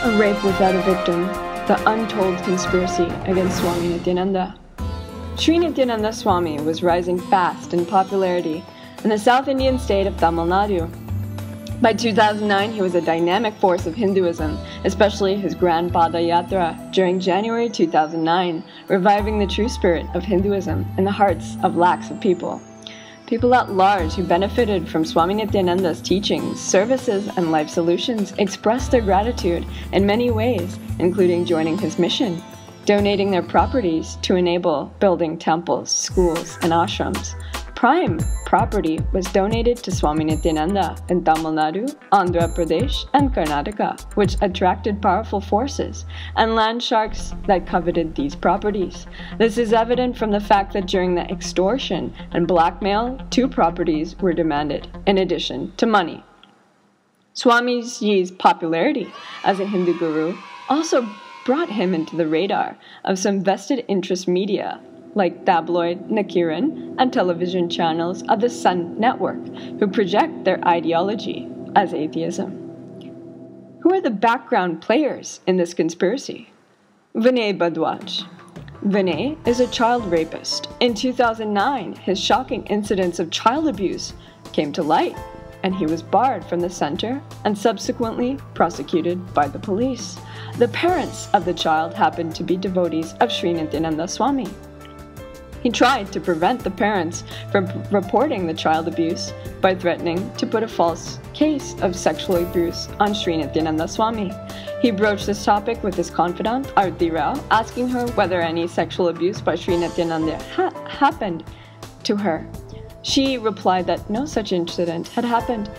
A rape without a victim, the untold conspiracy against Swami Nithyananda. Sri Nithyananda Swami was rising fast in popularity in the South Indian state of Tamil Nadu. By 2009, he was a dynamic force of Hinduism, especially his Grand Pada Yatra during January 2009, reviving the true spirit of Hinduism in the hearts of lakhs of people. People at large who benefited from Swami Nithyananda's teachings, services, and life solutions expressed their gratitude in many ways, including joining his mission, donating their properties to enable building temples, schools, and ashrams. Prime property was donated to Swami Nithyananda in Tamil Nadu, Andhra Pradesh, and Karnataka, which attracted powerful forces and land sharks that coveted these properties. This is evident from the fact that during the extortion and blackmail, 2 properties were demanded, in addition to money. Swamiji's popularity as a Hindu guru also brought him into the radar of some vested interest media like tabloid Nakiran and television channels of the Sun Network, who project their ideology as atheism. Who are the background players in this conspiracy? Vinay Bhardwaj. Vinay is a child rapist. In 2009, his shocking incidents of child abuse came to light, and he was barred from the center and subsequently prosecuted by the police. The parents of the child happened to be devotees of Sri Nithyananda Swami. He tried to prevent the parents from reporting the child abuse by threatening to put a false case of sexual abuse on Sri Nithyananda Swami. He broached this topic with his confidant, Arti Rao, asking her whether any sexual abuse by Sri Nithyananda happened to her. She replied that no such incident had happened.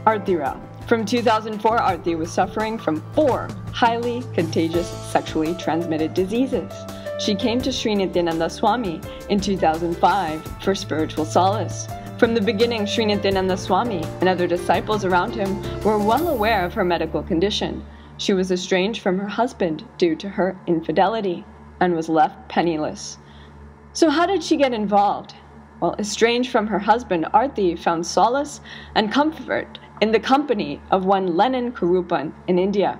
Arti Rao. From 2004, Arti was suffering from 4 highly contagious sexually transmitted diseases. She came to Sri Nithyananda Swami in 2005 for spiritual solace. From the beginning, Sri Nithyananda Swami and other disciples around him were well aware of her medical condition. She was estranged from her husband due to her infidelity and was left penniless. So how did she get involved? Well, estranged from her husband, Arti found solace and comfort in the company of one Lenin Kurupan in India.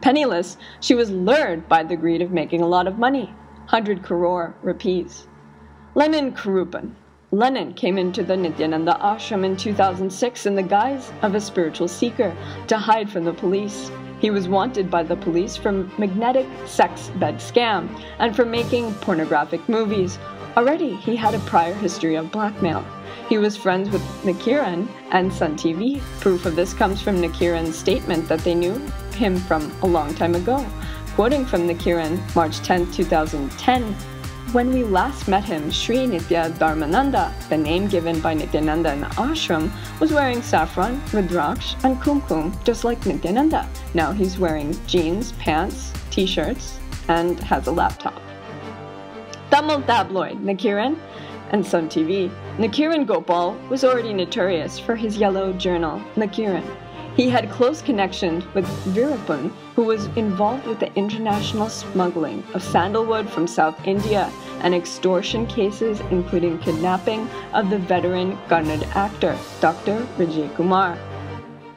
Penniless, she was lured by the greed of making a lot of money, 100 crore rupees. Lenin Kurupan. Lenin came into the Nithyananda ashram in 2006 in the guise of a spiritual seeker to hide from the police. He was wanted by the police for magnetic sex bed scam and for making pornographic movies. Already, he had a prior history of blackmail. He was friends with Nakiran and Sun TV. Proof of this comes from Nakiran's statement that they knew him from a long time ago. Quoting from Nakiran, March 10, 2010, "When we last met him, Sri Nithya Dharmananda, the name given by Nithyananda in the ashram, was wearing saffron, rudraksh, and kumkum, just like Nithyananda. Now he's wearing jeans, pants, t-shirts, and has a laptop." Tamil tabloid Nakiran and Sun TV. Nakiran Gopal was already notorious for his yellow journal, Nakiran. He had close connections with Virupun, who was involved with the international smuggling of sandalwood from South India and extortion cases, including kidnapping of the veteran Kannada actor, Dr. Vijay Kumar.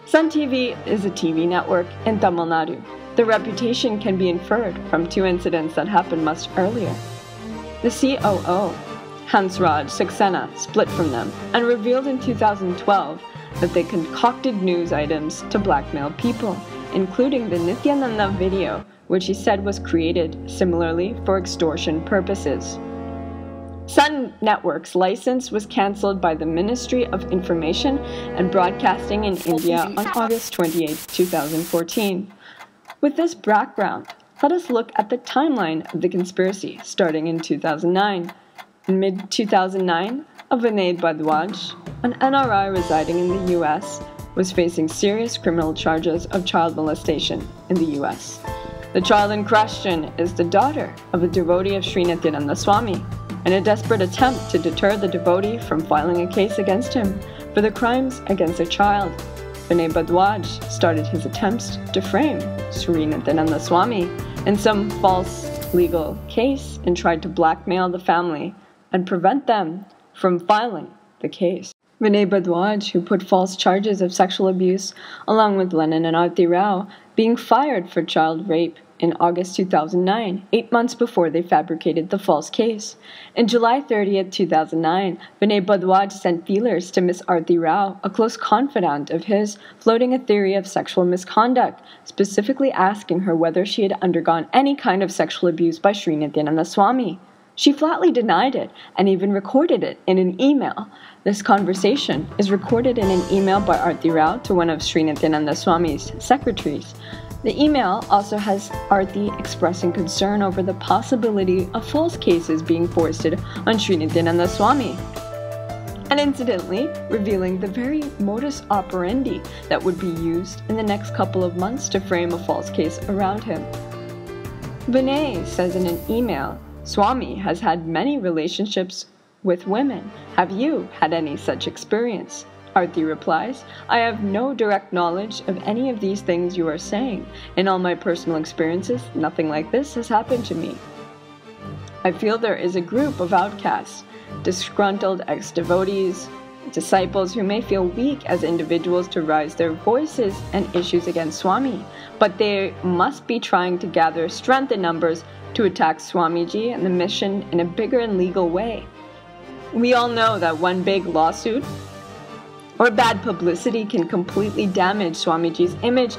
Sun TV is a TV network in Tamil Nadu. The reputation can be inferred from 2 incidents that happened much earlier. The COO, Hansraj Saxena, split from them and revealed in 2012 that they concocted news items to blackmail people, including the Nithyananda video, which he said was created similarly for extortion purposes. Sun Network's license was cancelled by the Ministry of Information and Broadcasting in India on August 28, 2014. With this background, let us look at the timeline of the conspiracy starting in 2009. In mid-2009, Vinay Bhardwaj, an NRI residing in the U.S., was facing serious criminal charges of child molestation in the U.S. The child in question is the daughter of a devotee of Sri Nithyananda Swami. In a desperate attempt to deter the devotee from filing a case against him for the crimes against a child, Vinay Bhardwaj started his attempts to frame Sri Nithyananda Swami in some false legal case and tried to blackmail the family and prevent them from filing the case. Vinay Bhardwaj, who put false charges of sexual abuse, along with Lennon and Aarti Rao, being fired for child rape in August 2009, 8 months before they fabricated the false case. In July 30th, 2009, Vinay Bhardwaj sent feelers to Miss Aarti Rao, a close confidant of his, floating a theory of sexual misconduct, specifically asking her whether she had undergone any kind of sexual abuse by Sri Nithyananda Swami. She flatly denied it and even recorded it in an email. This conversation is recorded in an email by Aarti Rao to one of Sri Nithyananda Swami's secretaries. The email also has Aarti expressing concern over the possibility of false cases being foisted on Sri Nithyananda Swami, and incidentally revealing the very modus operandi that would be used in the next couple of months to frame a false case around him. Vinay says in an email, "Swami has had many relationships with women. Have you had any such experience?" Aarti replies, "I have no direct knowledge of any of these things you are saying. In all my personal experiences, nothing like this has happened to me. I feel there is a group of outcasts, disgruntled ex-devotees, disciples who may feel weak as individuals to raise their voices and issues against Swami, but they must be trying to gather strength in numbers to attack Swamiji and the mission in a bigger and legal way. We all know that one big lawsuit or bad publicity can completely damage Swamiji's image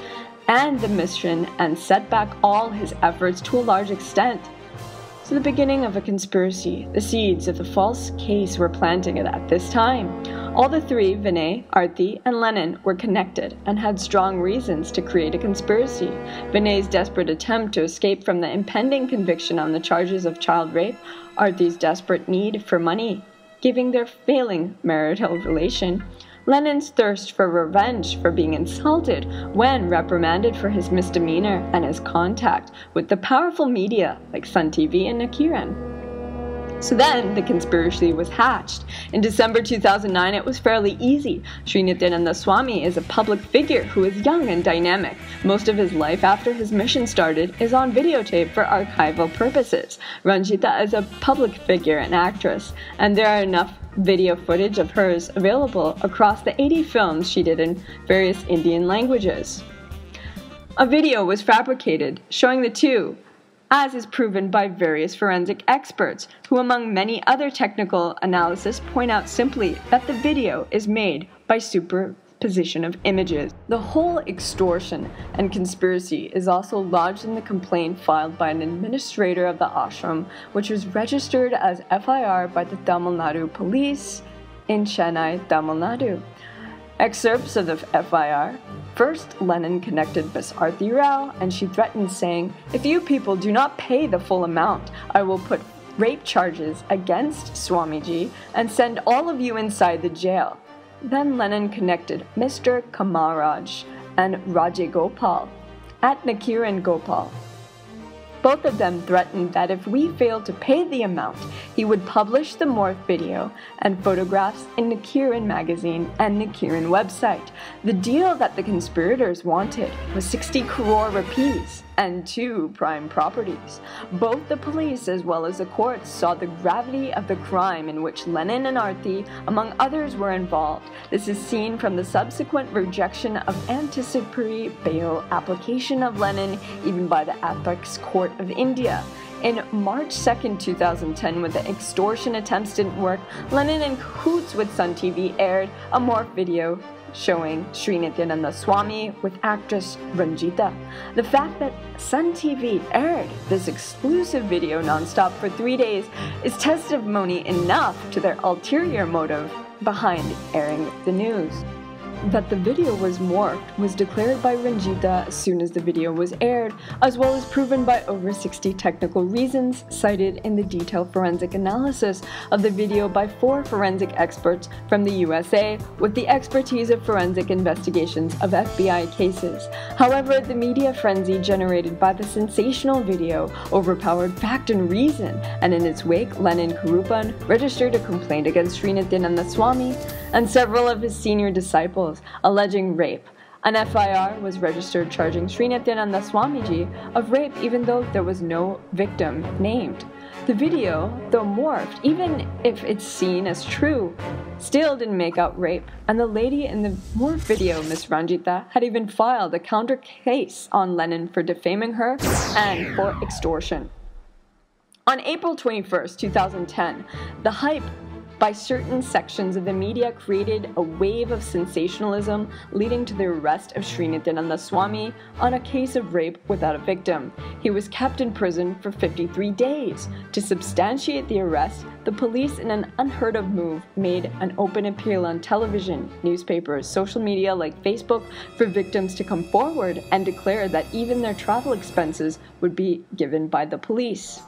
and the mission and set back all his efforts to a large extent. So the beginning of a conspiracy, the seeds of the false case were planted at this time. All the three, Vinay, Aarti, and Lennon, were connected and had strong reasons to create a conspiracy. Vinay's desperate attempt to escape from the impending conviction on the charges of child rape, Aarti's desperate need for money, giving their failing marital relation, Lennon's thirst for revenge for being insulted when reprimanded for his misdemeanor, and his contact with the powerful media like Sun TV and Nakiran. So then the conspiracy was hatched. In December 2009, it was fairly easy. Sri Nithyananda Swami is a public figure who is young and dynamic. Most of his life after his mission started is on videotape for archival purposes. Ranjita is a public figure and actress, and there are enough video footage of hers available across the 80 films she did in various Indian languages. A video was fabricated showing the two, as is proven by various forensic experts, who among many other technical analysis point out simply that the video is made by superposition of images. The whole extortion and conspiracy is also lodged in the complaint filed by an administrator of the ashram, which was registered as FIR by the Tamil Nadu police in Chennai, Tamil Nadu. Excerpts of the FIR. First, Lennon connected Miss Aarti Rao, and she threatened, saying, "If you people do not pay the full amount, I will put rape charges against Swamiji and send all of you inside the jail." Then Lennon connected Mr. Kamaraj and Rajagopal at Nakiran Gopal. Both of them threatened that if we failed to pay the amount, he would publish the morph video and photographs in Nakiran magazine and Nakiran website. The deal that the conspirators wanted was 60 crore rupees and 2 prime properties. Both the police as well as the courts saw the gravity of the crime in which Lennon and Aarti, among others, were involved. This is seen from the subsequent rejection of anticipatory bail application of Lennon, even by the Apex Court of India. In March 2nd, 2010, when the extortion attempts didn't work, Lennon in cahoots with Sun TV aired a morph video showing Sri Nithyananda Swami with actress Ranjita. The fact that Sun TV aired this exclusive video nonstop for 3 days is testimony enough to their ulterior motive behind airing the news. That the video was morphed was declared by Ranjita as soon as the video was aired, as well as proven by over 60 technical reasons cited in the detailed forensic analysis of the video by 4 forensic experts from the USA with the expertise of forensic investigations of FBI cases. However, the media frenzy generated by the sensational video overpowered fact and reason, and in its wake, Lennon Kurupan registered a complaint against Sri Nithyananda Swami and several of his senior disciples, alleging rape, An FIR was registered charging Sri Nithyananda Swamiji of rape even though there was no victim named. The video, though morphed, even if it's seen as true, still didn't make out rape, and the lady in the morphed video, Miss Ranjita, had even filed a counter case on Lennon for defaming her and for extortion. On April 21st, 2010, the hype by certain sections of the media created a wave of sensationalism leading to the arrest of Sri Nithyananda Swami on a case of rape without a victim. He was kept in prison for 53 days. To substantiate the arrest, the police, in an unheard of move, made an open appeal on television, newspapers, social media like Facebook for victims to come forward and declare that even their travel expenses would be given by the police.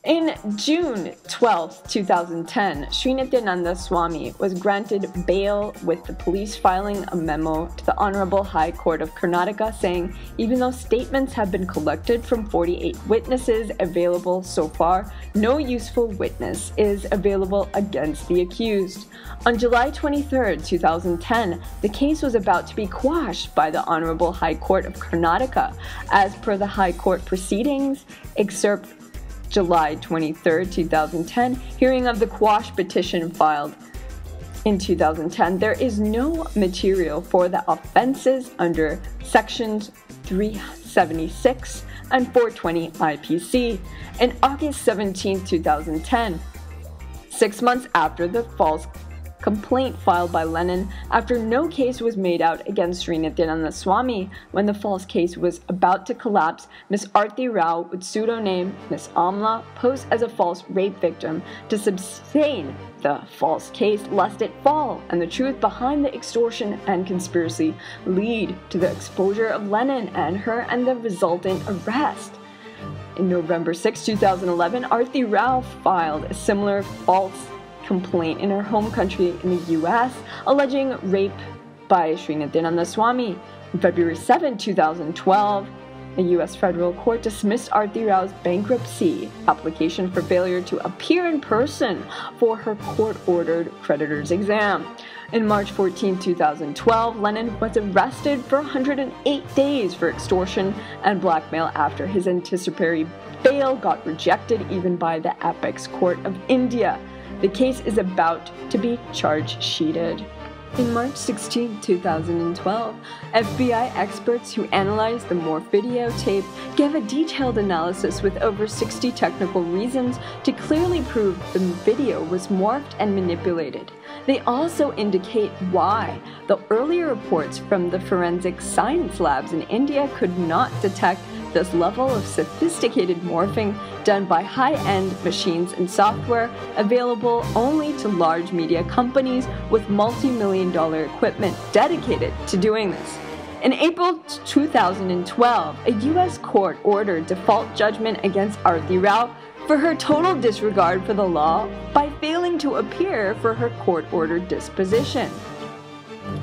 In June 12, 2010, Sri Nithyananda Swami was granted bail with the police filing a memo to the Honorable High Court of Karnataka saying even though statements have been collected from 48 witnesses available so far, no useful witness is available against the accused. On July 23, 2010, the case was about to be quashed by the Honorable High Court of Karnataka. As per the High Court proceedings, excerpt July 23, 2010, hearing of the quash petition filed in 2010, there is no material for the offenses under sections 376 and 420 IPC. In August 17, 2010, 6 months after the false complaint filed by Lennon, after no case was made out against Sri Nithyananda Swami, when the false case was about to collapse, Miss Aarti Rao, with pseudonym Miss Amla, posed as a false rape victim to sustain the false case lest it fall and the truth behind the extortion and conspiracy lead to the exposure of Lennon and her and the resultant arrest. In November 6, 2011, Aarti Rao filed a similar false complaint in her home country in the US, alleging rape by Sri Nithyananda Swami. On February 7, 2012, a US federal court dismissed Aarti Rao's bankruptcy application for failure to appear in person for her court-ordered creditor's exam. In March 14, 2012, Lennon was arrested for 108 days for extortion and blackmail after his anticipatory bail got rejected even by the Apex Court of India. The case is about to be charge-sheeted. In March 16, 2012, FBI experts who analyzed the morph videotape gave a detailed analysis with over 60 technical reasons to clearly prove the video was morphed and manipulated. They also indicate why the earlier reports from the forensic science labs in India could not detect this level of sophisticated morphing done by high-end machines and software available only to large media companies with multi-million-dollar equipment dedicated to doing this. In April 2012, a U.S. court ordered default judgment against Aarti Rao for her total disregard for the law by failing to appear for her court-ordered disposition.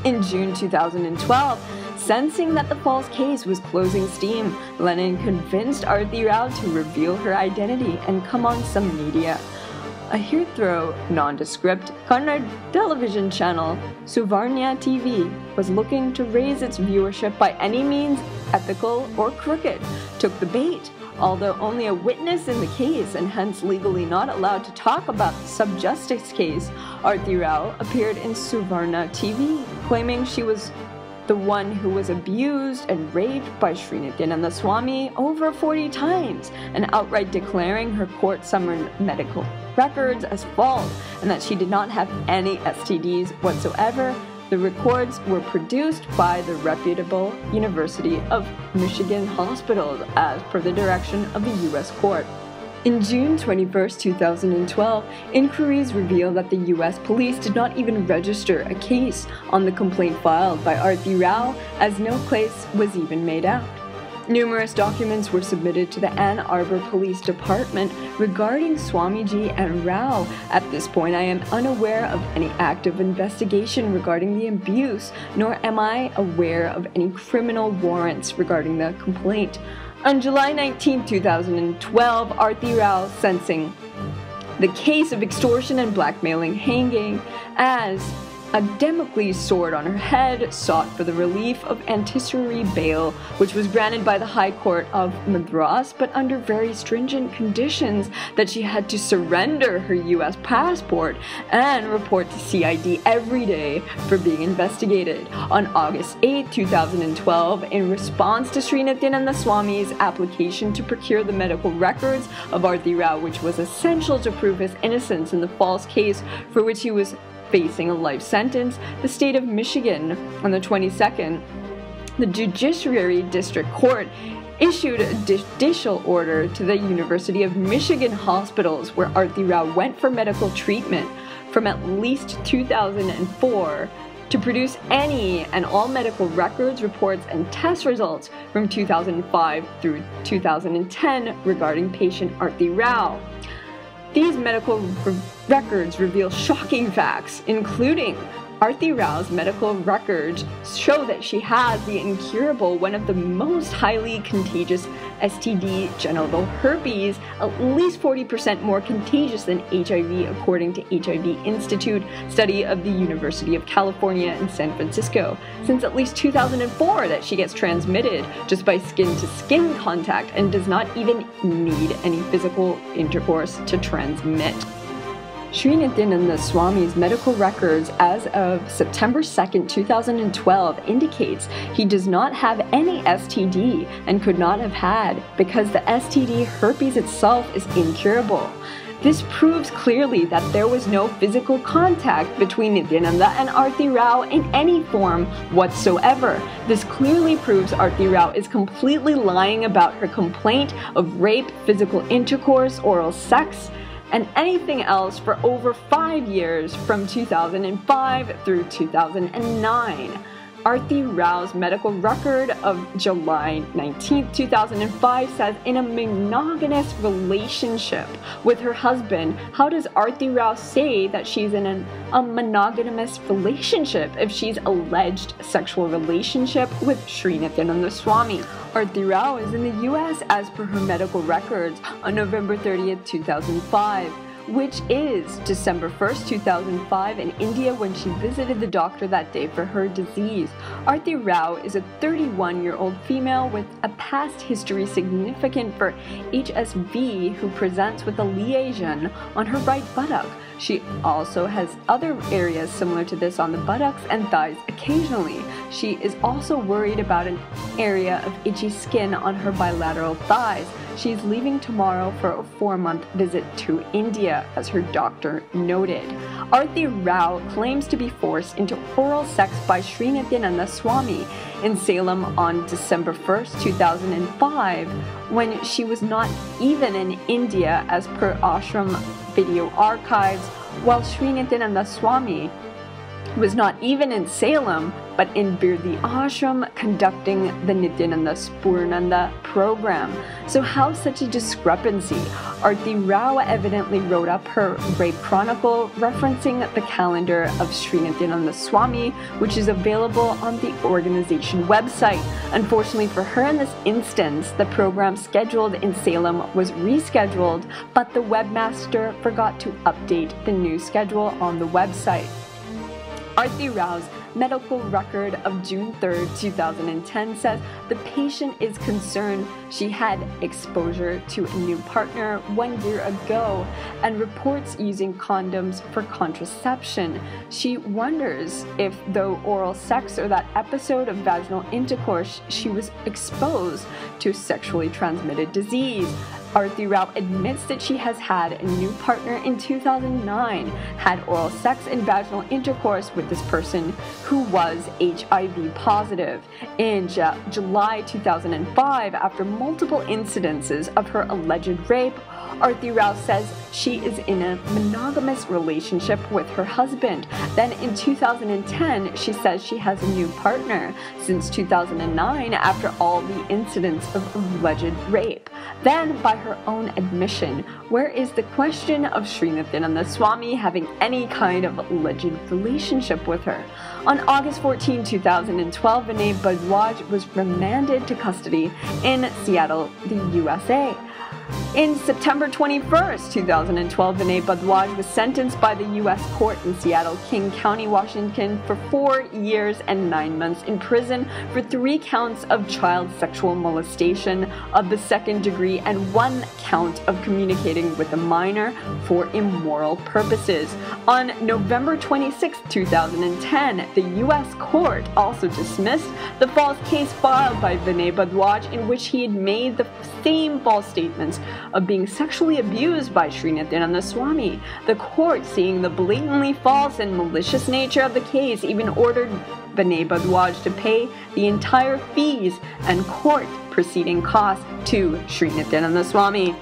In June 2012, sensing that the false case was closing steam, Lennon convinced Aarti Rao to reveal her identity and come on some media. A Heathrow nondescript Kannada television channel, Suvarna TV, was looking to raise its viewership by any means, ethical or crooked, took the bait. Although only a witness in the case and hence legally not allowed to talk about the sub-justice case, Aarti Rao appeared in Suvarna TV, claiming she was the one who was abused and raped by Sri Nithyananda Swami over 40 times, and outright declaring her court-summoned medical records as false and that she did not have any STDs whatsoever. The records were produced by the reputable University of Michigan hospitals as per the direction of the U.S. court. In June 21, 2012, inquiries revealed that the U.S. police did not even register a case on the complaint filed by Aarti Rao, as no case was even made out. Numerous documents were submitted to the Ann Arbor Police Department regarding Swamiji and Rao. At this point, I am unaware of any active investigation regarding the abuse, nor am I aware of any criminal warrants regarding the complaint. On July 19, 2012, Aarti Rao, sensing the case of extortion and blackmailing hanging as A Damocles sword on her head sought for the relief of anticipatory bail, which was granted by the High Court of Madras, but under very stringent conditions that she had to surrender her US passport and report to CID every day for being investigated. On August 8, 2012, in response to Sri Nithyananda Swami's application to procure the medical records of Aarti Rao, which was essential to prove his innocence in the false case for which he was facing a life sentence, the state of Michigan, on the 22nd, the Judiciary District Court issued a judicial order to the University of Michigan hospitals where Aarti Rao went for medical treatment from at least 2004 to produce any and all medical records, reports, and test results from 2005 through 2010 regarding patient Aarti Rao. These medical records reveal shocking facts, including Aarti Rao's medical records show that she has the incurable, one of the most highly contagious STD, genital herpes, at least 40% more contagious than HIV, according to HIV Institute study of the University of California in San Francisco, since at least 2004 that she gets transmitted just by skin-to-skin contact and does not even need any physical intercourse to transmit. Sri Nithyananda Swami's medical records as of September 2, 2012 indicates he does not have any STD and could not have had because the STD herpes itself is incurable. This proves clearly that there was no physical contact between Nithyananda and Aarti Rao in any form whatsoever. This clearly proves Aarti Rao is completely lying about her complaint of rape, physical intercourse, oral sex, and anything else for over 5 years from 2005 through 2009. Aarti Rao's medical record of July 19, 2005 says, in a monogamous relationship with her husband. How does Aarti Rao say that she's in a monogamous relationship if she's alleged sexual relationship with Sri Nithyananda Swami? Aarti Rao is in the US as per her medical records on November 30th, 2005. Which is December 1st, 2005 in India when she visited the doctor that day for her disease. Aarti Rao is a 31-year-old female with a past history significant for HSV who presents with a lesion on her right buttock. She also has other areas similar to this on the buttocks and thighs occasionally. She is also worried about an area of itchy skin on her bilateral thighs. She's leaving tomorrow for a 4-month visit to India, as her doctor noted. Aarti Rao claims to be forced into oral sex by Sri Nithyananda Swami in Salem on December 1st, 2005, when she was not even in India as per ashram video archives, while Sri Nithyananda Swami was not even in Salem, but in Birdi Ashram conducting the Nithyananda Spurananda program. So how such a discrepancy? Aarti Rao evidently wrote up her rape chronicle referencing the calendar of Sri Nithyananda Swami, which is available on the organization website. Unfortunately for her in this instance, the program scheduled in Salem was rescheduled, but the webmaster forgot to update the new schedule on the website. Aarti Rao's medical record of June 3, 2010 says the patient is concerned she had exposure to a new partner 1 year ago and reports using condoms for contraception. She wonders if, though oral sex or that episode of vaginal intercourse, she was exposed to sexually transmitted disease. Aarti Rao admits that she has had a new partner in 2009, had oral sex and vaginal intercourse with this person who was HIV positive. In July 2005, after multiple incidences of her alleged rape, Aarti Rao says she is in a monogamous relationship with her husband. Then in 2010, she says she has a new partner since 2009 after all the incidents of alleged rape. Then, by her own admission, where is the question of Sri Nithyananda Swami having any kind of alleged relationship with her? On August 14, 2012, Vinay Bhardwaj was remanded to custody in Seattle, the USA. In September 21st, 2012, Vinay Bhardwaj was sentenced by the U.S. court in Seattle, King County, Washington for 4 years and 9 months in prison for 3 counts of child sexual molestation of the second degree and 1 count of communicating with a minor for immoral purposes. On November 26, 2010, the U.S. court also dismissed the false case filed by Vinay Bhardwaj in which he had made the same false statements of being sexually abused by Sri Nithyananda Swami. The court, seeing the blatantly false and malicious nature of the case, even ordered Vinay Bhardwaj to pay the entire fees and court proceeding costs to Sri Nithyananda Swami.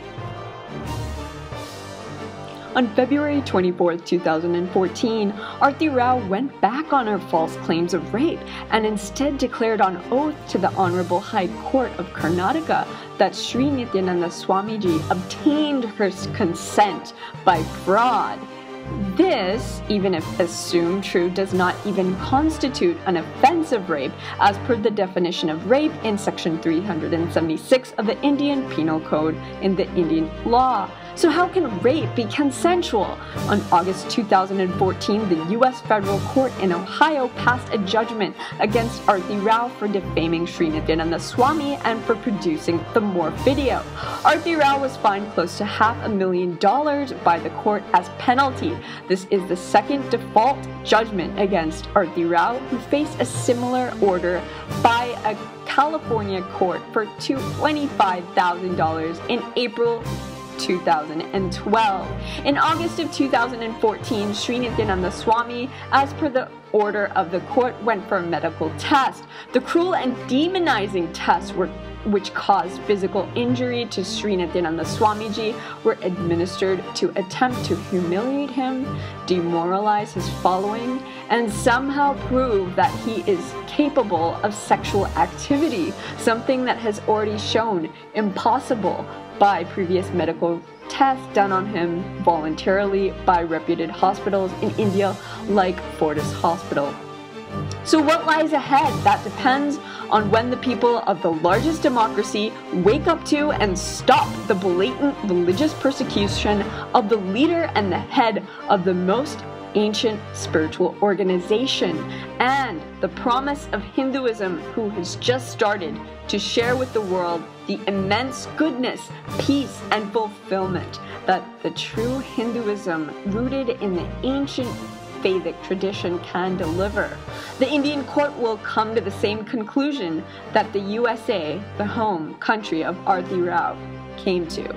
On February 24, 2014, Aarti Rao went back on her false claims of rape and instead declared on oath to the Honorable High Court of Karnataka that Sri Nithyananda Swamiji obtained her consent by fraud. This, even if assumed true, does not even constitute an offense of rape as per the definition of rape in section 376 of the Indian Penal Code in the Indian law. So how can rape be consensual? On August 2014, the U.S. Federal Court in Ohio passed a judgment against Aarti Rao for defaming Sri Nithyananda Swami and for producing the morph video. Aarti Rao was fined close to $500,000 by the court as penalty. This is the second default judgment against Aarti Rao, who faced a similar order by a California court for $25,000 in April 2012. In August of 2014, Sri Nithyananda Swami, as per the order of the court, went for a medical test. The cruel and demonizing tests which caused physical injury to Sri Nithyananda Swamiji were administered to attempt to humiliate him, demoralize his following, and somehow prove that he is capable of sexual activity, something that has already shown impossible by previous medical tests done on him voluntarily by reputed hospitals in India like Fortis Hospital. So what lies ahead? That depends on when the people of the largest democracy wake up to and stop the blatant religious persecution of the leader and the head of the most ancient spiritual organization and the promise of Hinduism, who has just started to share with the world the immense goodness, peace, and fulfillment that the true Hinduism rooted in the ancient Vedic tradition can deliver. The Indian court will come to the same conclusion that the USA, the home country of Aarti Rao, came to.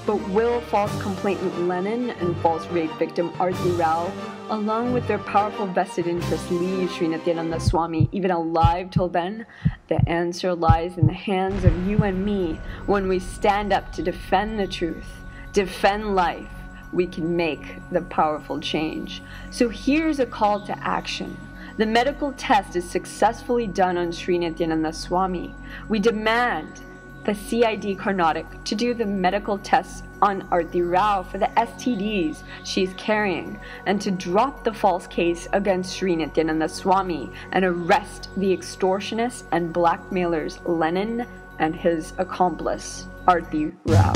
But will false complainant Lenin and false rape victim Aarti Rao, along with their powerful vested interests, leave Sri Nithyananda Swami even alive till then? The answer lies in the hands of you and me. When we stand up to defend the truth, defend life, we can make the powerful change. So here's a call to action. The medical test is successfully done on Sri Nithyananda Swami. We demand the CID Karnataka to do the medical tests on Aarti Rao for the STDs she's carrying and to drop the false case against Sri Nithyananda Swami and arrest the extortionists and blackmailers Lenin and his accomplice Aarti Rao.